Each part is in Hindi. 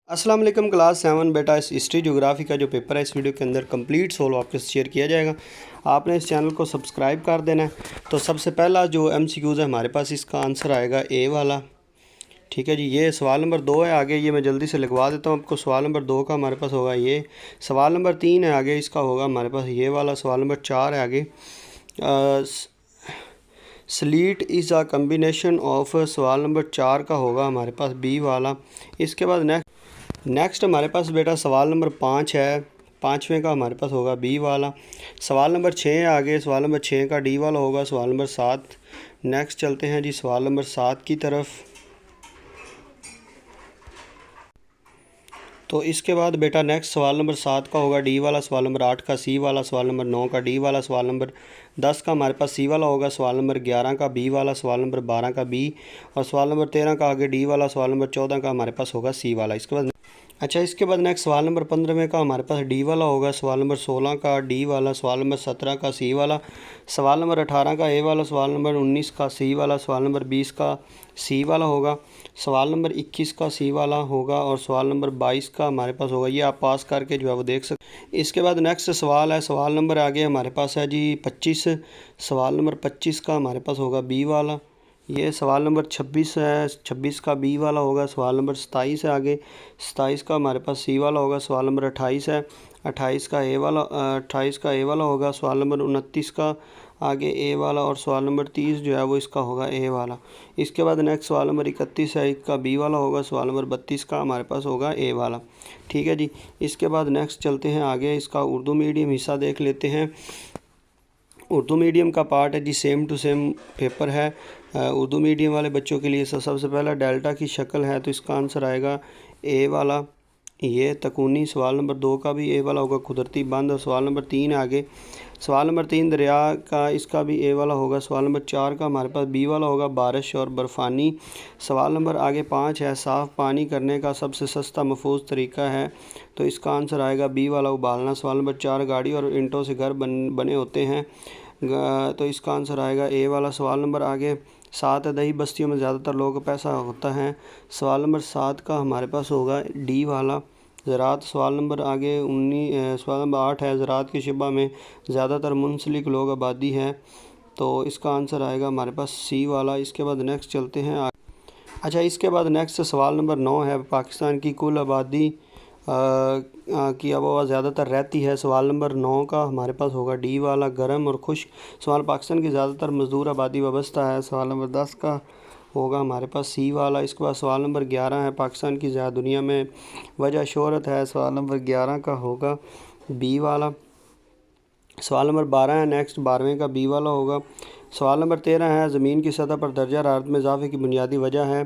अस्सलाम वालेकुम क्लास 7 बेटा। इस हिस्ट्री ज्योग्राफी का जो पेपर है इस वीडियो के अंदर कंप्लीट सोल्व आपके साथ शेयर किया जाएगा। आपने इस चैनल को सब्सक्राइब कर देना है। तो सबसे पहला जो एमसीक्यूज़ है हमारे पास, इसका आंसर आएगा ए वाला। ठीक है जी, ये सवाल नंबर 2 है। आगे ये मैं जल्दी से लिखवा देता हूँ आपको। सवाल नंबर 2 का हमारे पास होगा ये। सवाल नंबर 3 है आगे, इसका होगा हमारे पास ये वाला। सवाल नंबर 4 है आगे, slit is a combination of. सवाल नंबर 4 का होगा हमारे पास बी वाला। इसके बाद नेक्स्ट हमारे पास बेटा सवाल नंबर 5 है। 5वें का हमारे पास होगा बी वाला। सवाल नंबर 6 है आगे, सवाल नंबर 6 का डी वाला होगा। सवाल नंबर 7। नेक्स्ट चलते हैं जी सवाल नंबर 7 की तरफ। तो इसके बाद बेटा नेक्स्ट सवाल नंबर 7 का होगा डी वाला। सवाल नंबर 8 का सी वाला। सवाल नंबर 9 का डी वाला। सवाल नंबर 10 का हमारे पास सी वाला होगा। सवाल नंबर 11 का बी वाला। सवाल नंबर 12 का बी, और सवाल नंबर 13 का आगे डी वाला। सवाल नंबर 14 का हमारे पास होगा सी वाला। इसके बाद नेक्स्ट सवाल नंबर 15 का हमारे पास डी वाला होगा। सवाल नंबर 16 का डी वाला। सवाल नंबर 17 का सी वाला। सवाल नंबर 18 का ए वाला। सवाल नंबर 19 का सी वाला। सवाल नंबर 20 का सी वाला होगा। सवाल नंबर 21 का सी वाला होगा, और सवाल नंबर 22 का हमारे पास होगा। ये आप पास करके जो है वो देख सकते। इसके बाद नेक्स्ट सवाल है, सवाल नंबर आगे हमारे पास है जी 25। सवाल नंबर 25 का हमारे पास होगा बी वाला। ये सवाल नंबर 26 है, 26 का बी वाला होगा। सवाल नंबर 27 है आगे, 27 का हमारे पास सी वाला होगा। सवाल नंबर 28 है, 28 का ए वाला, 28 का ए वाला होगा। सवाल नंबर 29 का आगे ए वाला, और सवाल नंबर 30 जो है वो इसका होगा ए वाला। इसके बाद नेक्स्ट सवाल नंबर 31 है, इसका बी वाला होगा। सवाल नंबर 32 का हमारे पास होगा ए वाला। ठीक है जी। इसके बाद नेक्स्ट चलते हैं आगे, इसका उर्दू मीडियम हिस्सा देख लेते हैं। उर्दू मीडियम का पार्ट है जी, सेम टू सेम पेपर है उर्दू मीडियम वाले बच्चों के लिए। सबसे पहला डेल्टा की शक्ल है, तो इसका आंसर आएगा ए वाला, ये तकूनी। सवाल नंबर 2 का भी ए वाला होगा, कुदरती बंद। और सवाल नंबर 3 है आगे, सवाल नंबर 3 दरिया का, इसका भी ए वाला होगा। सवाल नंबर 4 का हमारे पास बी वाला होगा, बारिश और बर्फ़ानी। सवाल नंबर आगे 5 है, साफ़ पानी करने का सबसे सस्ता महफूज तरीका है, तो इसका आंसर आएगा बी वाला, उबालना। सवाल नंबर 4 गाड़ी और ईंटों से घर बने होते हैं, तो इसका आंसर आएगा ए वाला। सवाल नंबर आगे 7 है, दही बस्तियों में ज़्यादातर लोगों का पैसा होता है। सवाल नंबर 7 का हमारे पास होगा डी वाला, ज़रात। सवाल नंबर आगे 19, सवाल नंबर 8 है, ज़रात की शबा में ज़्यादातर मुंसलिक लोग आबादी है, तो इसका आंसर आएगा हमारे पास सी वाला। इसके बाद नेक्स्ट चलते हैं इसके बाद नेक्स्ट सवाल नंबर 9 है, पाकिस्तान की कुल आबादी की आबोहवा ज़्यादातर रहती है। सवाल नंबर 9 का हमारे पास होगा डी वाला, गर्म और खुश्क। सवाल पाकिस्तान की ज़्यादातर मज़दूर आबादी वाबस्ता है। सवाल नंबर 10 का होगा हमारे पास सी वाला। इसके बाद सवाल नंबर 11 है, पाकिस्तान की ज़्यादा दुनिया में वजह शोहरत है। सवाल नंबर 11 का होगा बी वाला। सवाल नंबर 12 है, नेक्स्ट 12वें का बी वाला होगा। सवाल नंबर 13 है, ज़मीन की सतह पर दर्जा हरारत में इजाफे की बुनियादी वजह है,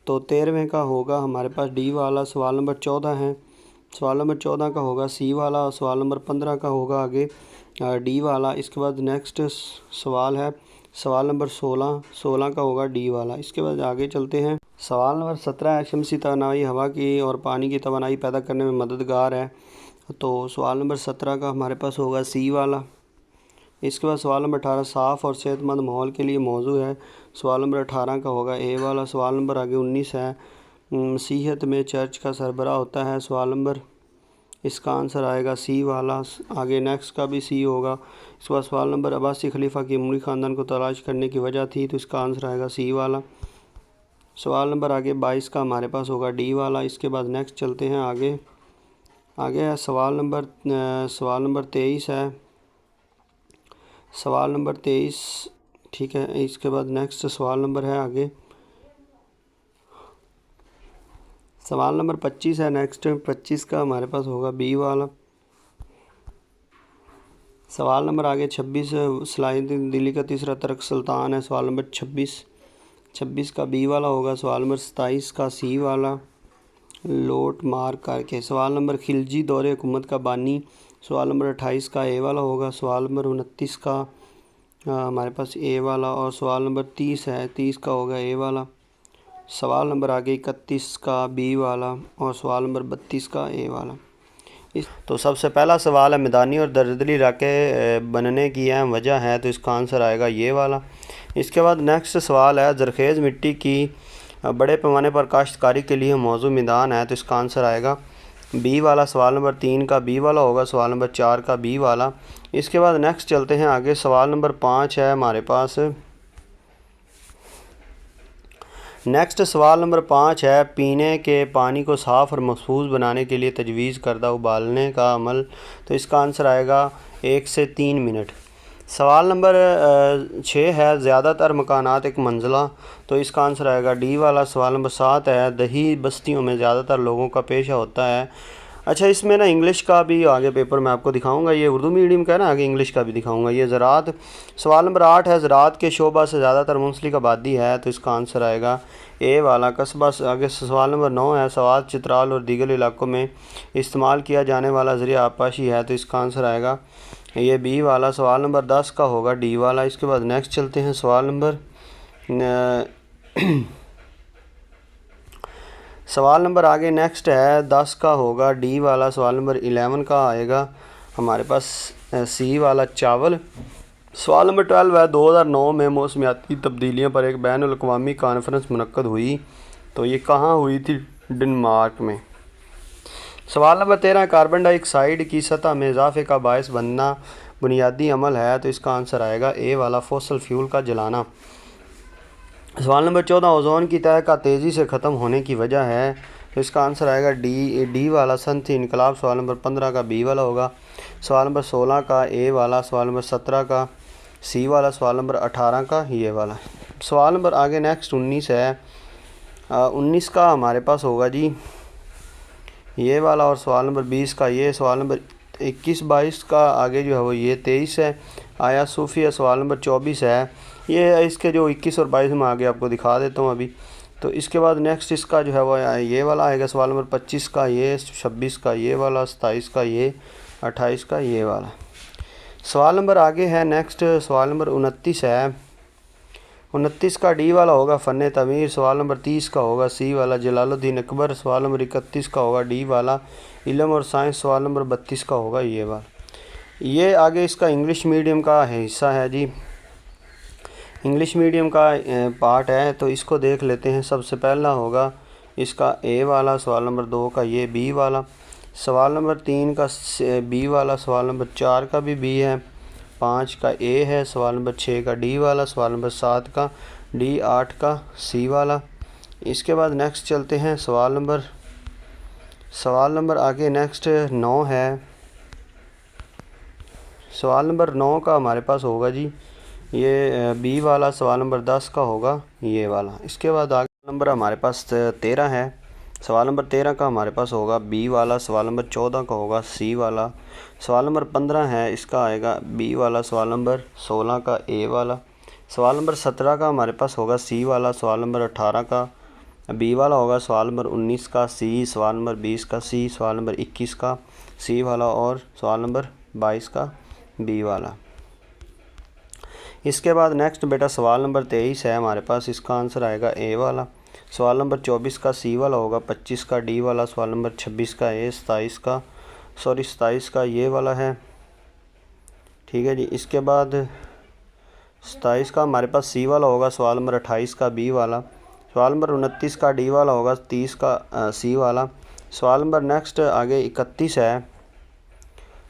तो 13वें का होगा हमारे पास डी वाला। सवाल नंबर 14 है, सवाल नंबर 14 का होगा सी वाला, और सवाल नंबर 15 का होगा आगे डी वाला। इसके बाद नेक्स्ट सवाल है सवाल नंबर 16 का होगा डी वाला। इसके बाद आगे चलते हैं। सवाल नंबर 17 है, शमसी तवानाई हवा की और पानी की तवानाई पैदा करने में मददगार है, तो सवाल नंबर 17 का हमारे पास होगा सी वाला। इसके बाद सवाल नंबर 18 साफ़ और सेहतमंद माहौल के लिए मौजू है। सवाल नंबर 18 का होगा ए वाला। सवाल नंबर आगे 19 है, मसीहत में चर्च का सरबराह होता है। सवाल नंबर, इसका आंसर आएगा सी वाला। आगे नेक्स्ट का भी सी होगा। इसके बाद सवाल नंबर अब्बासी खलीफा की उमरी ख़ानदान को तलाश करने की वजह थी, तो इसका आंसर आएगा सी वाला। सवाल नंबर आगे 22 का हमारे पास होगा डी वाला। इसके बाद नेक्स्ट चलते हैं आगे है सवाल नंबर 23 है, सवाल नंबर 23। ठीक है। इसके बाद नेक्स्ट सवाल नंबर है आगे सवाल नंबर 25 है, नेक्स्ट 25 का हमारे पास होगा बी वाला। सवाल नंबर आगे 26 सलाहिद्दीन दिल्ली का तीसरा तुर्क सुल्तान है। सवाल नंबर 26 का बी वाला होगा। सवाल नंबर 27 का सी वाला, लोट मार करके। सवाल नंबर खिलजी दौरे हुकूमत का बानी। सवाल नंबर 28 का ए वाला होगा। सवाल नंबर 29 का हमारे पास ए वाला, और सवाल नंबर 30 है, 30 का होगा ए वाला। सवाल नंबर आगे 31 का बी वाला, और सवाल नंबर 32 का ए वाला। तो सबसे पहला सवाल है, मैदानी और दलदली इलाके बनने की अहम वजह है, तो इसका आंसर आएगा ये वाला। इसके बाद नेक्स्ट सवाल है, ज़रख़ेज़ मिट्टी की बड़े पैमाने पर काश्तकारी के लिए मौजू मैदान है, तो इसका आंसर आएगा बी वाला। सवाल नंबर 3 का बी वाला होगा, सवाल नंबर 4 का बी वाला। इसके बाद नेक्स्ट चलते हैं आगे। सवाल नंबर 5 है हमारे पास। नेक्स्ट सवाल नंबर 5 है, पीने के पानी को साफ़ और महफूज बनाने के लिए तजवीज़ करदा उबालने का अमल, तो इसका आंसर आएगा 1 से 3 मिनट। सवाल नंबर 6 है, ज़्यादातर मकानात एक मंजिला, तो इसका आंसर आएगा डी वाला। सवाल नंबर 7 है, दही बस्तियों में ज़्यादातर लोगों का पेशा होता है। अच्छा, इसमें ना इंग्लिश का भी आगे पेपर मैं आपको दिखाऊंगा, ये उर्दू मीडियम का है ना, आगे इंग्लिश का भी दिखाऊंगा। ये ज़राअत। सवाल नंबर 8 है, ज़राअत के शोबा से ज़्यादातर मुंसलिक आबादी है, तो इसका आंसर आएगा ए वाला, कस्बा। आगे सवाल नंबर 9 है, सवात, चित्राल और दीगर इलाकों में इस्तेमाल किया जाने वाला ज़रिया आबपाशी है, तो इसका आंसर आएगा ये बी वाला। सवाल नंबर 10 का होगा डी वाला। इसके बाद नेक्स्ट चलते हैं। सवाल नंबर आगे नेक्स्ट है 10 का होगा डी वाला। सवाल नंबर 11 का आएगा हमारे पास सी वाला, चावल। सवाल नंबर 12 है, 2009 में मौसमियाती तब्दीलियों पर एक बैन अल-अक़वामी कॉन्फ्रेंस मुनक्कद हुई, तो ये कहाँ हुई थी? डेनमार्क में। सवाल नंबर 13, कार्बन डाइऑक्साइड की सतह में इजाफे का बायस बनना बुनियादी अमल है, तो इसका आंसर आएगा ए वाला, फॉसिल फ्यूल का जलाना। सवाल नंबर 14, ओजोन की तह का तेज़ी से ख़त्म होने की वजह है, तो इसका आंसर आएगा डी वाला, सनती इनकलाब। सवाल नंबर 15 का बी वाला होगा। सवाल नंबर 16 का ए वाला। सवाल नंबर 17 का सी वाला। सवाल नंबर 18 का ये वाला। सवाल नंबर आगे नेक्स्ट 19 है। 19 का हमारे पास होगा जी ये वाला, और सवाल नंबर 20 का ये। सवाल नंबर 21 22 का आगे जो है वो ये 23 है, आया सूफिया। सवाल नंबर 24 है, ये इसके जो 21 और 22 में आगे आपको दिखा देता हूँ अभी। तो इसके बाद नेक्स्ट इसका जो है वो ये वाला आएगा। सवाल नंबर 25 का ये, 26 का ये वाला, 27 का ये, 28 का ये वाला। सवाल नंबर आगे है नेक्स्ट। सवाल नंबर 29 है। 29 का डी वाला होगा, फ़न तमीर। सवाल नंबर 30 का होगा सी वाला, जलालुद्दीन अकबर। सवाल नंबर 31 का होगा डी वाला, इल्म और साइंस। सवाल नंबर 32 का होगा ये वाला। ये आगे इसका इंग्लिश मीडियम का हिस्सा है जी, इंग्लिश मीडियम का पार्ट है, तो इसको देख लेते हैं। सबसे पहला होगा इसका ए वाला। सवाल नंबर 2 का ये बी वाला। सवाल नंबर 3 का बी वाला। सवाल नंबर 4 का भी बी है। 5 का ए है। सवाल नंबर 6 का डी वाला। सवाल नंबर 7 का डी, 8 का सी वाला। इसके बाद नेक्स्ट चलते हैं। सवाल नंबर आगे नेक्स्ट 9 है। सवाल नंबर 9 का हमारे पास होगा जी ये बी वाला। सवाल नंबर 10 का होगा ये वाला। इसके बाद आगे नंबर हमारे पास 13 है। सवाल नंबर 13 का हमारे पास होगा बी वाला। सवाल नंबर 14 का होगा सी वाला। सवाल नंबर 15 है, इसका आएगा बी वाला। सवाल नंबर 16 का ए वाला। सवाल नंबर 17 का हमारे पास होगा सी वाला। सवाल नंबर 18 का बी वाला होगा। सवाल नंबर 19 का सी। सवाल नंबर 20 का सी। सवाल नंबर 21 का सी वाला, और सवाल नंबर 22 का बी वाला। इसके बाद नेक्स्ट बेटा सवाल नंबर 23 है हमारे पास, इसका आंसर आएगा ए वाला। सवाल नंबर 24 का सी वाला होगा, 25 का डी वाला। सवाल नंबर 26 का ए, 27 का ये वाला है, ठीक है जी। इसके बाद 27 का हमारे पास सी वाला होगा। सवाल नंबर 28 का बी वाला। सवाल नंबर 29 का डी वाला होगा, 30 का सी वाला। सवाल नंबर नेक्स्ट आगे 31 है।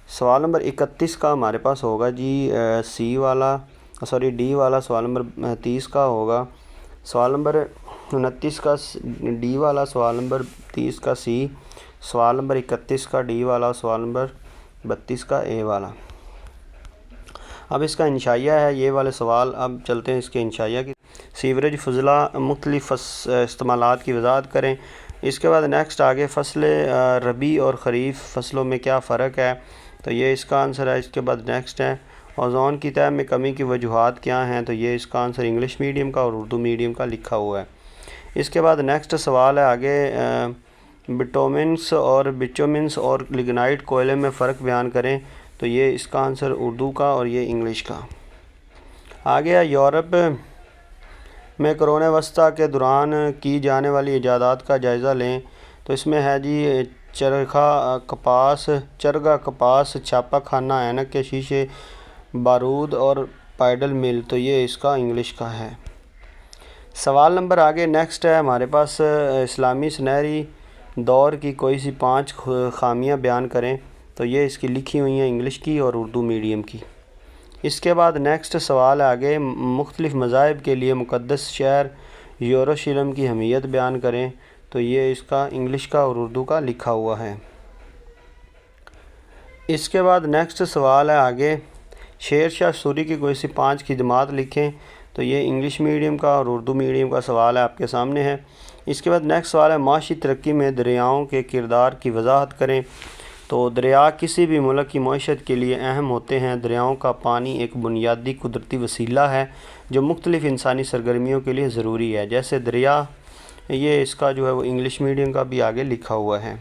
सवाल नंबर 31 का हमारे पास होगा जी सी वाला, सॉरी डी वाला। सवाल नंबर 30 का होगा। सवाल नंबर 29 का डी वाला। सवाल नंबर 30 का सी। सवाल नंबर 31 का डी वाला। सवाल नंबर 32 का ए वाला। अब इसका इंशाइया है ये वाले सवाल। अब चलते हैं इसके इंशाइया की। सीवरेज फजला मुख्तलिफ इस्तेमालात की वजाहत करें। इसके बाद नेक्स्ट आगे फसल रबी और ख़रीफ फसलों में क्या फ़र्क है, तो ये इसका आंसर है। इसके बाद नेक्स्ट है ओज़ोन की तह में कमी की वजूहात क्या हैं, तो ये इसका आंसर इंग्लिश मीडियम का और उर्दू मीडियम का लिखा हुआ है। इसके बाद नेक्स्ट सवाल है आगे बिटोमिन्स और बिचोमिन्स और लिग्नाइट कोयले में फ़र्क बयान करें, तो ये इसका आंसर उर्दू का और ये इंग्लिश का। आगे है यूरोप में क़ुरून वस्ता के दौरान की जाने वाली इजादात का जायज़ा लें, तो इसमें है जी चरखा कपास, छापा खाना, ऐनक के शीशे, बारूद और पैडल मिल, तो ये इसका इंग्लिश का है। सवाल नंबर आगे नेक्स्ट है हमारे पास, इस्लामी सुनहरी दौर की कोई सी 5 खामियां बयान करें। तो ये इसकी लिखी हुई हैं इंग्लिश की और उर्दू मीडियम की। इसके बाद नेक्स्ट सवाल है आगे, मुख्तलिफ़ मज़ाहिब के लिए मुक़द्दस शहर यरूशलेम की अहमियत बयान करें। तो ये इसका इंग्लिश का और उर्दू का लिखा हुआ है। इसके बाद नेक्स्ट सवाल है आगे, शेर शाह सूरी की कोई सी 5 खिदमात लिखें। तो ये इंग्लिश मीडियम का और उर्दू मीडियम का सवाल है, आपके सामने है। इसके बाद नेक्स्ट सवाल है, माशी तरक्की में दरियाओं के किरदार की वजाहत करें। तो दरिया किसी भी मुल्क की मईशत के लिए अहम होते हैं। दरियाओं का पानी एक बुनियादी कुदरती वसीला है जो मुख्तलिफ़ इंसानी सरगर्मियों के लिए ज़रूरी है। जैसे दरिया, ये इसका जो है वो इंग्लिश मीडियम का भी आगे लिखा हुआ है।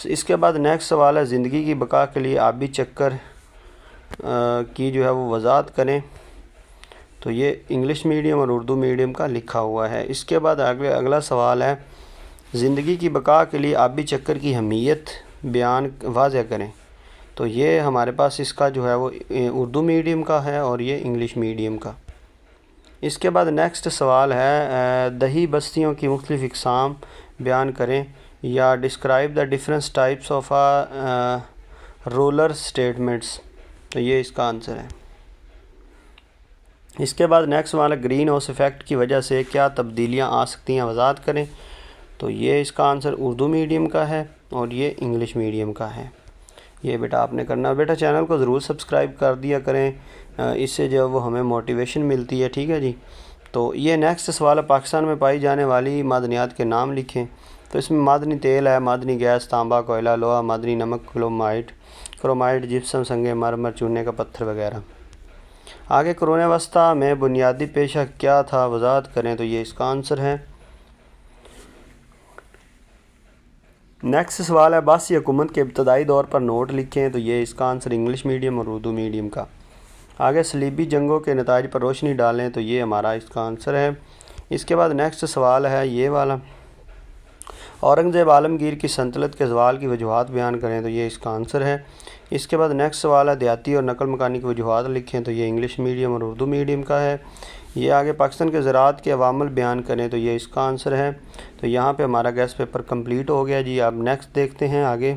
इसके बाद नेक्स्ट सवाल है, ज़िंदगी की बका के लिए आबी चक्कर की जो है वो वजाहत करें। तो ये इंग्लिश मीडियम और उर्दू मीडियम का लिखा हुआ है। इसके बाद अगला सवाल है, ज़िंदगी की बका के लिए आबी चक्कर की अहमियत बयान वाज़ह करें। तो ये हमारे पास इसका जो है वो उर्दू मीडियम का है और ये इंग्लिश मीडियम का। इसके बाद नेक्स्ट सवाल है, दही बस्तियों की मुख्तलिफ़ इक़साम बयान करें या describe the difference types of roller statements. तो ये इसका आंसर है। इसके बाद नेक्स्ट सवाल है, ग्रीन हाउस इफ़ेक्ट की वजह से क्या तब्दीलियाँ आ सकती हैं, वजाहत करें। तो ये इसका आंसर उर्दू मीडियम का है और ये इंग्लिश मीडियम का है। ये बेटा आपने करना। बेटा चैनल को ज़रूर सब्सक्राइब कर दिया करें, इससे जो वो हमें मोटिवेशन मिलती है। ठीक है जी। तो ये नेक्स्ट सवाल है, पाकिस्तान में पाई जाने वाली मादनियात के नाम लिखें। तो इसमें मादनी तेल है, मादनी गैस, तांबा, कोयला, लोहा, मादनी नमक, क्रोमाइट, जिप्सम, संगे मरमर, चूने का पत्थर वगैरह। आगे कुरान वस्ता में बुनियादी पेशा क्या था, वजाहत करें। तो ये इसका आंसर है। नेक्स्ट सवाल है, अब्बासी हुकूमत के इब्तदाई दौर पर नोट लिखें। तो ये इसका आंसर इंग्लिश मीडियम और उर्दू मीडियम का। आगे सलीबी जंगों के नताइज पर रोशनी डालें। तो ये हमारा इसका आंसर है। इसके बाद नेक्स्ट सवाल है ये वाला, औरंगज़ेब आलमगीर की सल्तनत के ज़वाल की वजूहात बयान करें। तो ये इसका आंसर है। इसके बाद नेक्स्ट सवाल है, देहाती और नकल मकानी की वजूहात लिखें। तो ये इंग्लिश मीडियम और उर्दू मीडियम का है। ये आगे पाकिस्तान के ज़राअत के अवामल बयान करें। तो ये इसका आंसर है। तो यहाँ पे हमारा गेस्ट पेपर कंप्लीट हो गया जी। अब नेक्स्ट देखते हैं आगे।